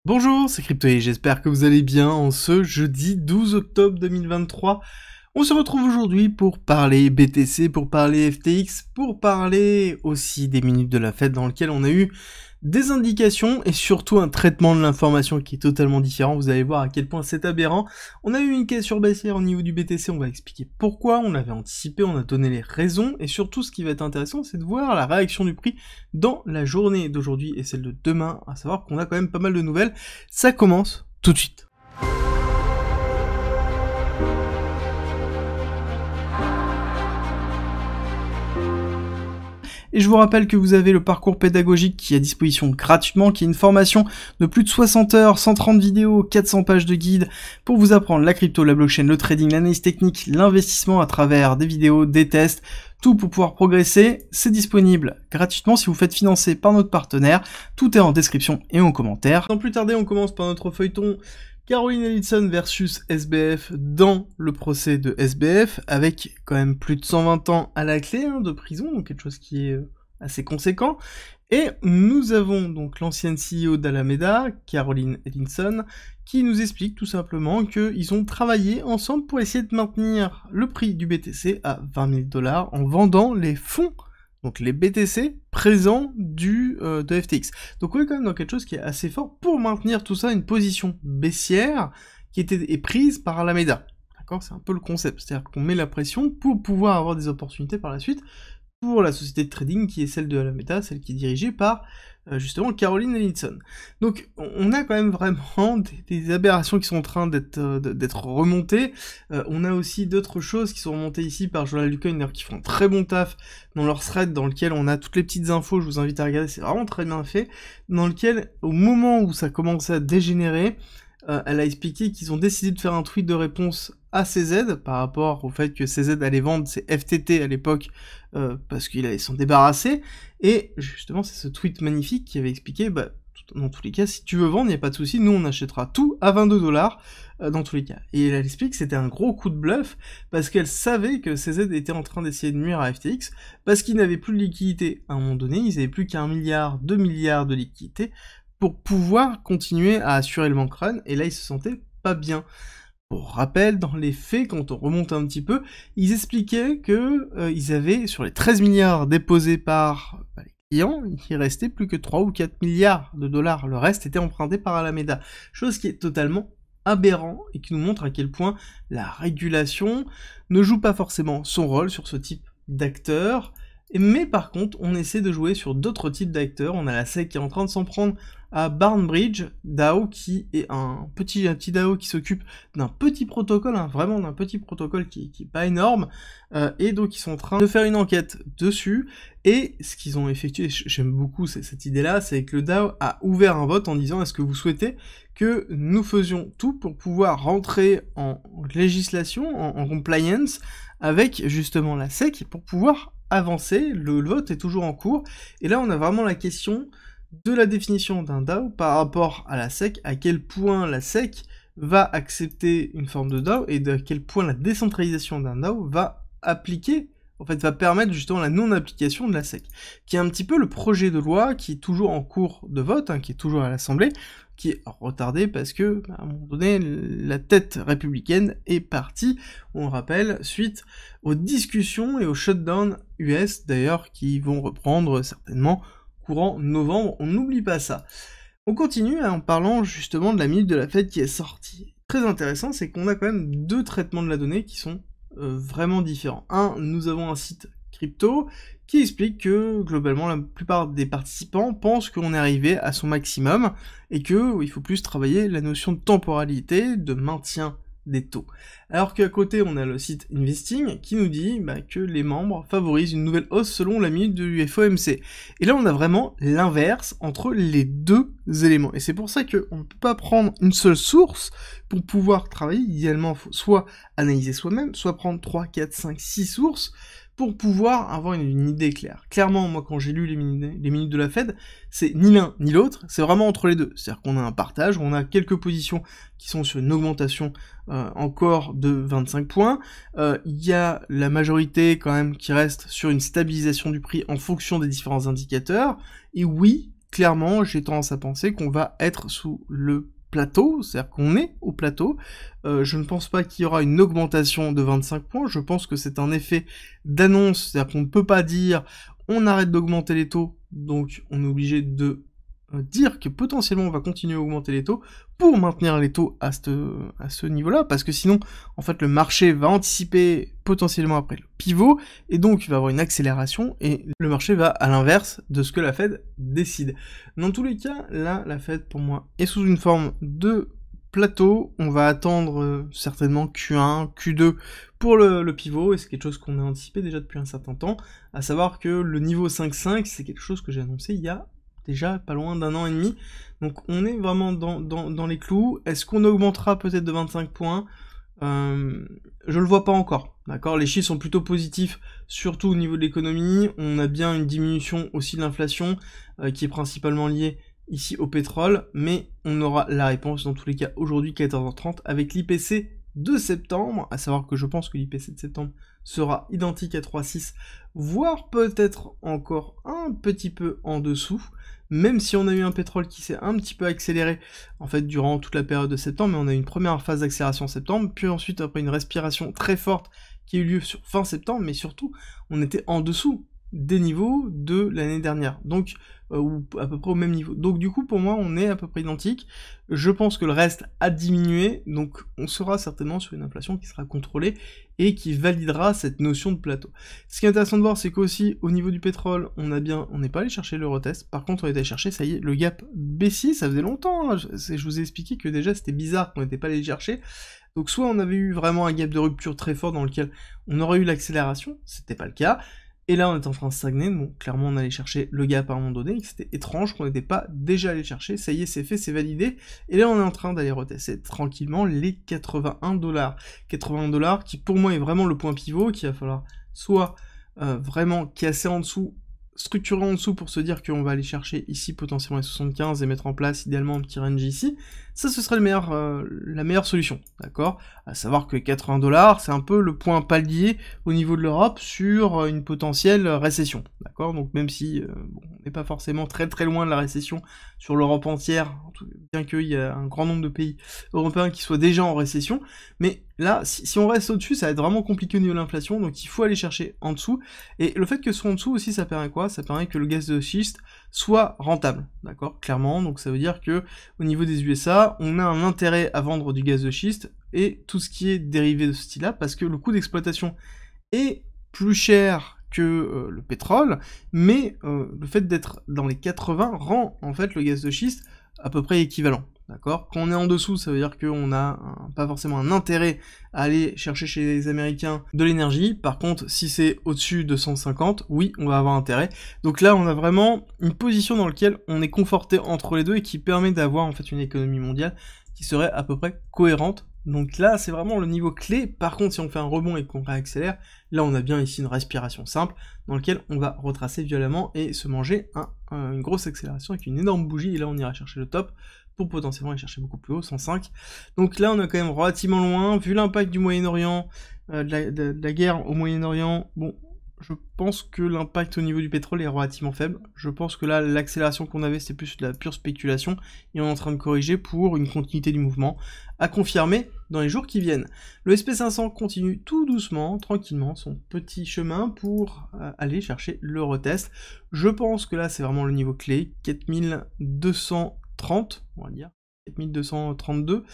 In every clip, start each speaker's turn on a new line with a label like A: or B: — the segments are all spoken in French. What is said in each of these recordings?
A: Bonjour, c'est Crypto et j'espère que vous allez bien en ce jeudi 12 octobre 2023. On se retrouve aujourd'hui pour parler BTC, pour parler FTX, pour parler aussi des minutes de la fête dans lesquelles on a eu des indications et surtout un traitement de l'information qui est totalement différent. Vous allez voir à quel point c'est aberrant. On a eu une cassure baissière au niveau du BTC, on va expliquer pourquoi, on l'avait anticipé, on a donné les raisons et surtout ce qui va être intéressant c'est de voir la réaction du prix dans la journée d'aujourd'hui et celle de demain, à savoir qu'on a quand même pas mal de nouvelles. Ça commence tout de suite. Et je vous rappelle que vous avez le parcours pédagogique qui est à disposition gratuitement, qui est une formation de plus de 60 heures, 130 vidéos, 400 pages de guide pour vous apprendre la crypto, la blockchain, le trading, l'analyse technique, l'investissement à travers des vidéos, des tests, tout pour pouvoir progresser. C'est disponible gratuitement si vous faites financer par notre partenaire. Tout est en description et en commentaire. Sans plus tarder, on commence par notre feuilleton Caroline Ellison versus SBF dans le procès de SBF, avec quand même plus de 120 ans à la clé de prison, donc quelque chose qui est assez conséquent. Et nous avons donc l'ancienne CEO d'Alameda, Caroline Ellison, qui nous explique tout simplement qu'ils ont travaillé ensemble pour essayer de maintenir le prix du BTC à 20 000 $ en vendant les fonds, donc les BTC présents de FTX. Donc on est quand même dans quelque chose qui est assez fort pour maintenir tout ça, une position baissière qui est prise par Alameda. D'accord, c'est un peu le concept, c'est-à-dire qu'on met la pression pour pouvoir avoir des opportunités par la suite pour la société de trading qui est celle de Alameda, celle qui est dirigée par justement Caroline Ellison. Donc on a quand même vraiment des aberrations qui sont en train d'être remontées. On a aussi d'autres choses qui sont remontées ici par Journal du Coin, d'ailleurs qui font un très bon taf dans leur thread dans lequel on a toutes les petites infos, je vous invite à regarder, c'est vraiment très bien fait, dans lequel au moment où ça commençait à dégénérer, elle a expliqué qu'ils ont décidé de faire un tweet de réponse à CZ par rapport au fait que CZ allait vendre ses FTT à l'époque parce qu'il allait s'en débarrasser, et justement c'est ce tweet magnifique qui avait expliqué dans tous les cas, si tu veux vendre, il n'y a pas de souci, nous on achètera tout à 22 $, dans tous les cas. Et elle explique que c'était un gros coup de bluff, parce qu'elle savait que CZ était en train d'essayer de nuire à FTX, parce qu'ils n'avaient plus de liquidité. À un moment donné, ils n'avaient plus qu'1 milliard, 2 milliards de liquidité, pour pouvoir continuer à assurer le bank run, et là ils se sentaient pas bien. Pour rappel, dans les faits, quand on remonte un petit peu, ils expliquaient que ils avaient, sur les 13 milliards déposés par les clients, il restait plus que 3 ou 4 milliards de $, le reste était emprunté par Alameda, chose qui est totalement aberrant, et qui nous montre à quel point la régulation ne joue pas forcément son rôle sur ce type d'acteurs, mais par contre, on essaie de jouer sur d'autres types d'acteurs. On a la SEC qui est en train de s'en prendre à Barnbridge DAO, qui est un petit DAO qui s'occupe d'un petit protocole, vraiment d'un petit protocole qui est pas énorme, et donc ils sont en train de faire une enquête dessus, et ce qu'ils ont effectué, j'aime beaucoup cette idée-là, c'est que le DAO a ouvert un vote en disant est-ce que vous souhaitez que nous faisions tout pour pouvoir rentrer en législation, en compliance, avec justement la SEC, pour pouvoir avancer. Le vote est toujours en cours, et là on a vraiment la question de la définition d'un DAO par rapport à la SEC, à quel point la SEC va accepter une forme de DAO, et à quel point la décentralisation d'un DAO va va permettre justement la non-application de la SEC, qui est un petit peu le projet de loi qui est toujours en cours de vote, qui est toujours à l'Assemblée, qui est retardé parce que, à un moment donné, la tête républicaine est partie, on le rappelle, suite aux discussions et aux shutdowns US, d'ailleurs, qui vont reprendre certainement courant novembre, on n'oublie pas ça. On continue en parlant justement de la minute de la fête qui est sortie. Très intéressant, c'est qu'on a quand même deux traitements de la donnée qui sont vraiment différents. Nous avons un site crypto qui explique que globalement la plupart des participants pensent qu'on est arrivé à son maximum et que il faut plus travailler la notion de temporalité, de maintien des taux. Alors qu'à côté on a le site Investing qui nous dit que les membres favorisent une nouvelle hausse selon la minute du FOMC. Et là on a vraiment l'inverse entre les deux éléments. Et c'est pour ça qu'on ne peut pas prendre une seule source pour pouvoir travailler. Idéalement, il faut soit analyser soi-même, soit prendre 3, 4, 5, 6 sources pour pouvoir avoir une idée claire. Clairement, moi, quand j'ai lu les minutes de la Fed, c'est ni l'un ni l'autre, c'est vraiment entre les deux. C'est-à-dire qu'on a un partage, on a quelques positions qui sont sur une augmentation encore de 25 points, il y a la majorité quand même qui reste sur une stabilisation du prix en fonction des différents indicateurs, et oui, clairement, j'ai tendance à penser qu'on va être sous le plateau, c'est-à-dire qu'on est au plateau. Je ne pense pas qu'il y aura une augmentation de 25 points, je pense que c'est un effet d'annonce, c'est-à-dire qu'on ne peut pas dire on arrête d'augmenter les taux, donc on est obligé de dire que potentiellement on va continuer à augmenter les taux pour maintenir les taux à ce niveau-là, parce que sinon, en fait, le marché va anticiper potentiellement après le pivot, et donc il va avoir une accélération, et le marché va à l'inverse de ce que la Fed décide. Dans tous les cas, là, la Fed, pour moi, est sous une forme de plateau. On va attendre certainement Q1, Q2 pour le pivot, et c'est quelque chose qu'on a anticipé déjà depuis un certain temps, à savoir que le niveau 5.5, c'est quelque chose que j'ai annoncé il y a déjà pas loin d'un an et demi, donc on est vraiment dans les clous. Est-ce qu'on augmentera peut-être de 25 points? Je le vois pas encore, d'accord? Les chiffres sont plutôt positifs, surtout au niveau de l'économie. On a bien une diminution aussi de l'inflation, qui est principalement liée ici au pétrole, mais on aura la réponse dans tous les cas aujourd'hui 14h30 avec l'IPC de septembre, à savoir que je pense que l'IPC de septembre sera identique à 3,6, voire peut-être encore un petit peu en dessous, même si on a eu un pétrole qui s'est un petit peu accéléré, en fait, durant toute la période de septembre, mais on a eu une première phase d'accélération en septembre, puis ensuite, après une respiration très forte qui a eu lieu sur fin septembre, mais surtout, on était en dessous des niveaux de l'année dernière, donc ou à peu près au même niveau. Donc du coup, pour moi, on est à peu près identique. Je pense que le reste a diminué, donc on sera certainement sur une inflation qui sera contrôlée et qui validera cette notion de plateau. Ce qui est intéressant de voir, c'est qu'aussi, au niveau du pétrole, on n'est pas allé chercher l'Eurotest, par contre, on est allé chercher, ça y est, le gap baissier, ça faisait longtemps, hein. Je vous ai expliqué que déjà, c'était bizarre qu'on n'était pas allé le chercher. Donc soit on avait eu vraiment un gap de rupture très fort dans lequel on aurait eu l'accélération, c'était pas le cas, et là, on est en train de stagner, donc clairement, on allait chercher le gap à un moment donné, et que c'était étrange qu'on n'était pas déjà allé chercher. Ça y est, c'est fait, c'est validé, et là, on est en train d'aller retester tranquillement les 81 $. 81 $ qui, pour moi, est vraiment le point pivot, qu'il va falloir soit vraiment casser en dessous, structurer en dessous pour se dire qu'on va aller chercher ici potentiellement les 75 et mettre en place idéalement un petit range ici, ça ce serait la meilleure solution, d'accord? À savoir que 80 $, c'est un peu le point palier au niveau de l'Europe sur une potentielle récession, d'accord? Donc même si bon, on n'est pas forcément très loin de la récession sur l'Europe entière, bien qu'il y a un grand nombre de pays européens qui soient déjà en récession, mais là, si on reste au-dessus, ça va être vraiment compliqué au niveau de l'inflation, donc il faut aller chercher en dessous, et le fait que ce soit en dessous aussi, ça permet quoi? Ça permet que le gaz de schiste soit rentable, d'accord? Clairement, donc ça veut dire que au niveau des USA, on a un intérêt à vendre du gaz de schiste, et tout ce qui est dérivé de ce style-là, parce que le coût d'exploitation est plus cher que le pétrole, mais le fait d'être dans les 80 rend en fait le gaz de schiste à peu près équivalent. D'accord? Quand on est en dessous, ça veut dire qu'on a pas forcément un intérêt à aller chercher chez les Américains de l'énergie. Par contre, si c'est au-dessus de 150, oui, on va avoir intérêt. Donc là, on a vraiment une position dans laquelle on est conforté entre les deux et qui permet d'avoir en fait une économie mondiale qui serait à peu près cohérente. Donc là, c'est vraiment le niveau clé. Par contre, si on fait un rebond et qu'on réaccélère, là, on a bien ici une respiration simple dans laquelle on va retracer violemment et se manger une grosse accélération avec une énorme bougie. Et là, on ira chercher le top pour potentiellement aller chercher beaucoup plus haut, 105. Donc là, on est quand même relativement loin. Vu l'impact du Moyen-Orient, de la guerre au Moyen-Orient, bon, je pense que l'impact au niveau du pétrole est relativement faible. Je pense que là, l'accélération qu'on avait, c'était plus de la pure spéculation, et on est en train de corriger pour une continuité du mouvement, à confirmer dans les jours qui viennent. Le SP500 continue tout doucement, tranquillement, son petit chemin pour aller chercher le retest. Je pense que là, c'est vraiment le niveau clé, 4230, on va dire, 4232,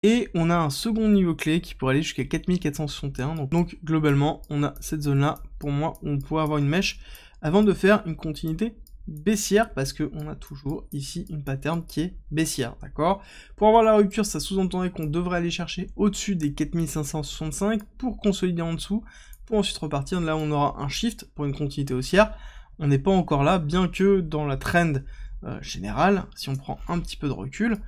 A: et on a un second niveau clé qui pourrait aller jusqu'à 4461, donc globalement, on a cette zone-là, pour moi, où on pourrait avoir une mèche avant de faire une continuité baissière, parce qu'on a toujours ici une pattern qui est baissière, d'accord? Pour avoir la rupture, ça sous-entendrait qu'on devrait aller chercher au-dessus des 4565 pour consolider en dessous, pour ensuite repartir. Là, on aura un shift pour une continuité haussière. On n'est pas encore là, bien que dans la trend générale, si on prend un petit peu de recul,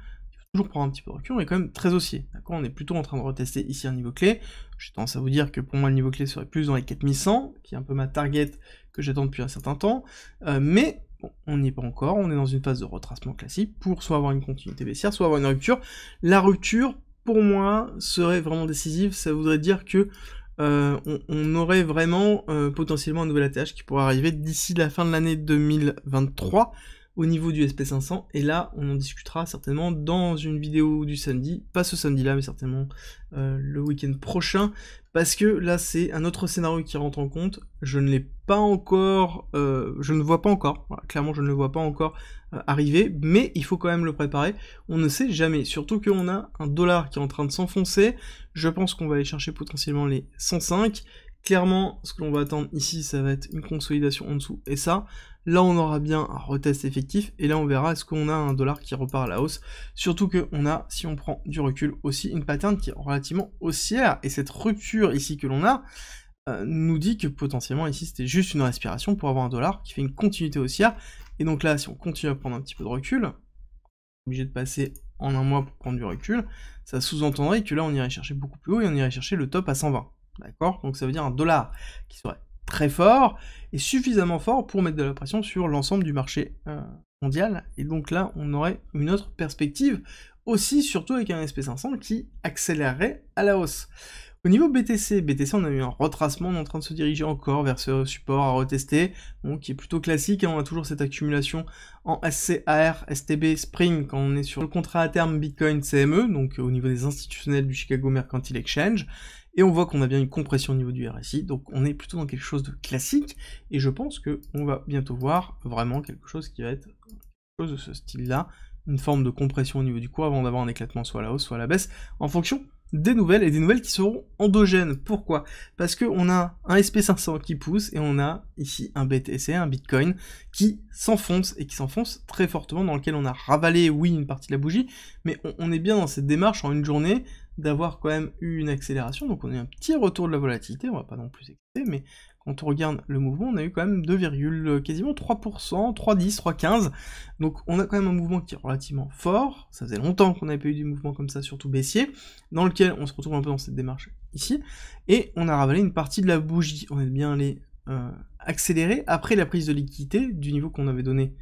A: toujours prendre un petit peu de recul, on est quand même très haussier, d'accord? On est plutôt en train de retester ici un niveau clé. J'ai tendance à vous dire que pour moi le niveau clé serait plus dans les 4100, qui est un peu ma target que j'attends depuis un certain temps, mais bon, on n'y est pas encore, on est dans une phase de retracement classique pour soit avoir une continuité baissière, soit avoir une rupture. La rupture, pour moi, serait vraiment décisive, ça voudrait dire que on aurait vraiment potentiellement un nouvel ATH qui pourrait arriver d'ici la fin de l'année 2023, au niveau du SP500, et là on en discutera certainement dans une vidéo du samedi, pas ce samedi là mais certainement le week-end prochain, parce que là c'est un autre scénario qui rentre en compte. Je ne l'ai pas encore, je ne vois pas encore, voilà, clairement je ne le vois pas encore arriver, mais il faut quand même le préparer, on ne sait jamais, surtout qu'on a un dollar qui est en train de s'enfoncer. Je pense qu'on va aller chercher potentiellement les 105, clairement ce que l'on va attendre ici ça va être une consolidation en dessous, et ça, là on aura bien un retest effectif, et là on verra est-ce qu'on a un dollar qui repart à la hausse, surtout qu'on a, si on prend du recul, aussi une pattern qui est relativement haussière, et cette rupture ici que l'on a, nous dit que potentiellement ici c'était juste une respiration pour avoir un dollar qui fait une continuité haussière, et donc là si on continue à prendre un petit peu de recul, on est obligé de passer en un mois pour prendre du recul, ça sous-entendrait que là on irait chercher beaucoup plus haut, et on irait chercher le top à 120, d'accord? Donc ça veut dire un dollar qui serait très fort, et suffisamment fort pour mettre de la pression sur l'ensemble du marché mondial, et donc là on aurait une autre perspective, aussi surtout avec un SP500 qui accélérerait à la hausse. Au niveau BTC, on a eu un retracement, on est en train de se diriger encore vers ce support à retester, bon, qui est plutôt classique, hein, on a toujours cette accumulation en SCAR, STB, Spring, quand on est sur le contrat à terme Bitcoin CME, donc au niveau des institutionnels du Chicago Mercantile Exchange, et on voit qu'on a bien une compression au niveau du RSI, donc on est plutôt dans quelque chose de classique, et je pense qu'on va bientôt voir vraiment quelque chose qui va être quelque chose de ce style-là, une forme de compression au niveau du cours avant d'avoir un éclatement soit à la hausse, soit à la baisse, en fonction des nouvelles, et des nouvelles qui seront endogènes. Pourquoi? Parce qu'on a un SP500 qui pousse, et on a ici un BTC, un Bitcoin, qui s'enfonce, et qui s'enfonce très fortement, dans lequel on a ravalé, oui, une partie de la bougie, mais on est bien dans cette démarche en une journée, d'avoir quand même eu une accélération, donc on a eu un petit retour de la volatilité, on va pas non plus exciter, mais quand on regarde le mouvement, on a eu quand même quasiment 3%, 3,10, 3,15, donc on a quand même un mouvement qui est relativement fort, ça faisait longtemps qu'on n'avait pas eu du mouvement comme ça, surtout baissier, dans lequel on se retrouve un peu dans cette démarche ici, et on a ravalé une partie de la bougie, on est bien allé accélérer après la prise de liquidité du niveau qu'on avait donné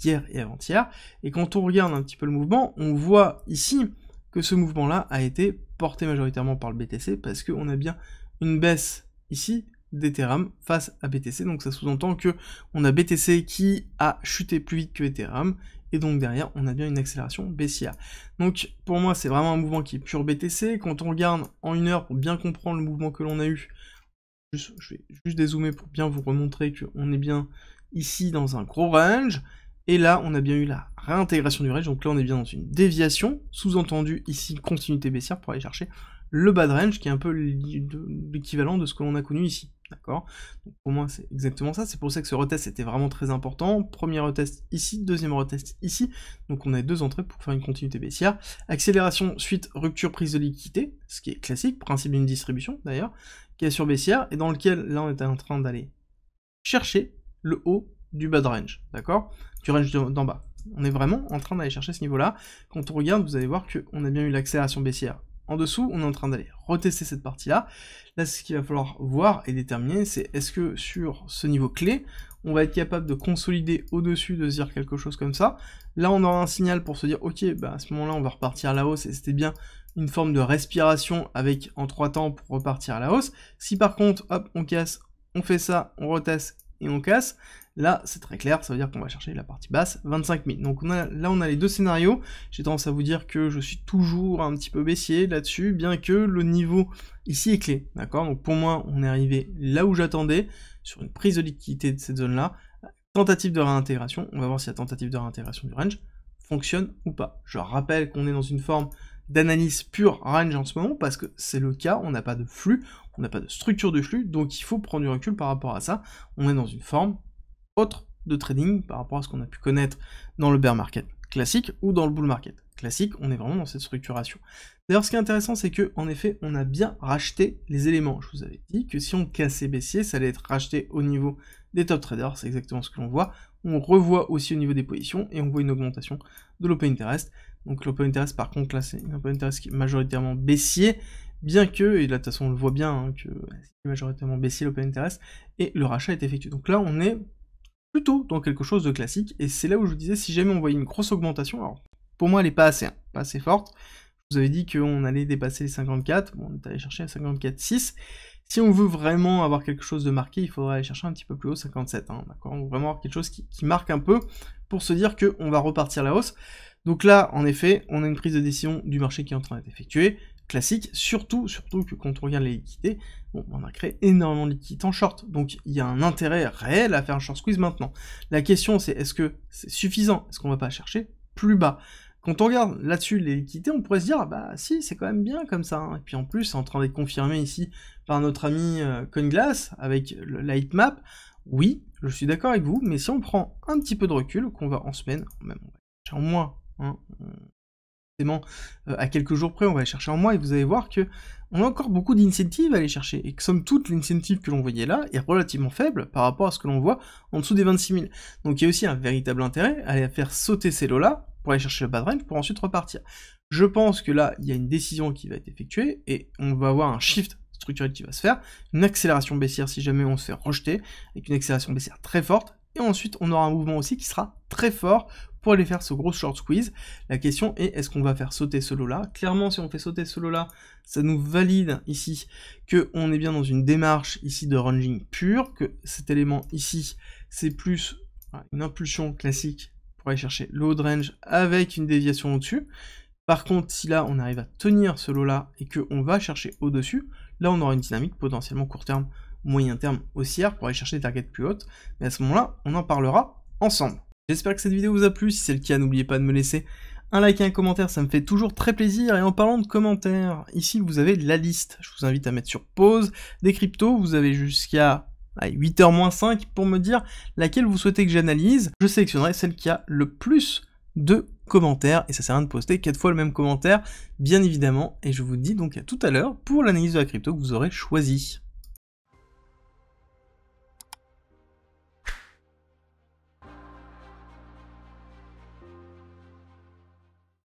A: hier et avant-hier, et quand on regarde un petit peu le mouvement, on voit ici que ce mouvement-là a été porté majoritairement par le BTC, parce qu'on a bien une baisse ici d'Ethereum face à BTC, donc ça sous-entend que on a BTC qui a chuté plus vite que Ethereum, et donc derrière on a bien une accélération baissière. Donc pour moi c'est vraiment un mouvement qui est pur BTC, quand on regarde en une heure pour bien comprendre le mouvement que l'on a eu, je vais juste dézoomer pour bien vous remontrer qu'on est bien ici dans un gros range, et là on a bien eu la réintégration du range, donc là on est bien dans une déviation, sous-entendu ici continuité baissière pour aller chercher le bas de range qui est un peu l'équivalent de ce que l'on a connu ici, d'accord? Donc pour moi c'est exactement ça, c'est pour ça que ce retest était vraiment très important, premier retest ici, deuxième retest ici, donc on a deux entrées pour faire une continuité baissière, accélération suite rupture prise de liquidité, ce qui est classique, principe d'une distribution d'ailleurs, qui est sur baissière, et dans lequel là on était en train d'aller chercher le haut du bas de range, d'accord? Du range d'en bas. On est vraiment en train d'aller chercher ce niveau-là. Quand on regarde, vous allez voir qu'on a bien eu l'accélération baissière en dessous, on est en train d'aller retester cette partie-là. Là, ce qu'il va falloir voir et déterminer, c'est est-ce que sur ce niveau clé, on va être capable de consolider au-dessus, de se dire quelque chose comme ça. Là, on aura un signal pour se dire, ok, bah à ce moment-là, on va repartir à la hausse, et c'était bien une forme de respiration avec en 3 temps pour repartir à la hausse. Si par contre, hop, on casse, on fait ça, on reteste et on casse, là c'est très clair, ça veut dire qu'on va chercher la partie basse, 25 000. Donc là on a les deux scénarios, j'ai tendance à vous dire que je suis toujours un petit peu baissier là-dessus, bien que le niveau ici est clé, d'accord? Donc pour moi on est arrivé là où j'attendais, sur une prise de liquidité de cette zone-là, tentative de réintégration, on va voir si la tentative de réintégration du range fonctionne ou pas. Je rappelle qu'on est dans une forme d'analyse pure range en ce moment, parce que c'est le cas, on n'a pas de flux, on n'a pas de structure de flux, donc il faut prendre du recul par rapport à ça, on est dans une forme autre de trading par rapport à ce qu'on a pu connaître dans le bear market classique ou dans le bull market classique, on est vraiment dans cette structuration. D'ailleurs ce qui est intéressant c'est que en effet on a bien racheté les éléments, je vous avais dit que si on cassait baissier, ça allait être racheté au niveau des top traders, c'est exactement ce que l'on voit, on revoit aussi au niveau des positions, et on voit une augmentation de l'open interest. Donc l'open interest par contre là c'est un open interest qui est majoritairement baissier, bien que, et là de toute façon on le voit bien, hein, que c'est majoritairement baissier l'open interest, et le rachat est effectué. Donc là on est plutôt dans quelque chose de classique, et c'est là où je vous disais, si jamais on voyait une grosse augmentation, alors pour moi elle est pas assez, hein, pas assez forte, je vous avais dit qu'on allait dépasser les 54, bon on est allé chercher à 54,6, si on veut vraiment avoir quelque chose de marqué, il faudrait aller chercher un petit peu plus haut, 57, hein, d'accord, donc vraiment avoir quelque chose qui marque un peu, pour se dire qu'on va repartir à la hausse. Donc là, en effet, on a une prise de décision du marché qui est en train d'être effectuée, classique, surtout que quand on regarde les liquidités, bon, on a créé énormément de liquidités en short, donc il y a un intérêt réel à faire un short squeeze maintenant. La question c'est, est-ce que c'est suffisant? Est-ce qu'on va pas chercher plus bas? Quand on regarde là-dessus les liquidités, on pourrait se dire, bah si, c'est quand même bien comme ça, hein. Et puis en plus, c'est en train d'être confirmé ici par notre ami CoinGlass, avec la heatmap. Oui, je suis d'accord avec vous, mais si on prend un petit peu de recul, qu'on va en semaine, même on va chercher en mois, hein, à quelques jours près, on va aller chercher en mois, et vous allez voir que on a encore beaucoup d'incentives à aller chercher, et que somme toute, l'incentive que l'on voyait là est relativement faible par rapport à ce que l'on voit en dessous des 26 000. Donc il y a aussi un véritable intérêt à aller faire sauter ces lots-là, pour aller chercher le bad range, pour ensuite repartir. Je pense que là, il y a une décision qui va être effectuée, et on va avoir un shift structurel qui va se faire, une accélération baissière si jamais on se fait rejeter, avec une accélération baissière très forte, et ensuite on aura un mouvement aussi qui sera très fort pour aller faire ce gros short squeeze. La question est, est-ce qu'on va faire sauter ce lot-là? Clairement, si on fait sauter ce lot-là, ça nous valide ici qu'on est bien dans une démarche ici de ranging pur, que cet élément ici, c'est plus une impulsion classique pour aller chercher le haut de range avec une déviation au-dessus. Par contre, si là, on arrive à tenir ce lot-là et qu'on va chercher au-dessus, là, on aura une dynamique potentiellement court terme, moyen terme haussière pour aller chercher des targets plus hautes. Mais à ce moment-là, on en parlera ensemble. J'espère que cette vidéo vous a plu. Si c'est le cas, n'oubliez pas de me laisser un like et un commentaire, ça me fait toujours très plaisir. Et en parlant de commentaires, ici, vous avez la liste. Je vous invite à mettre sur pause des cryptos. Vous avez jusqu'à 8h-5 pour me dire laquelle vous souhaitez que j'analyse. Je sélectionnerai celle qui a le plus de commentaires, et ça sert à rien de poster 4 fois le même commentaire, bien évidemment, et je vous dis donc à tout à l'heure pour l'analyse de la crypto que vous aurez choisie.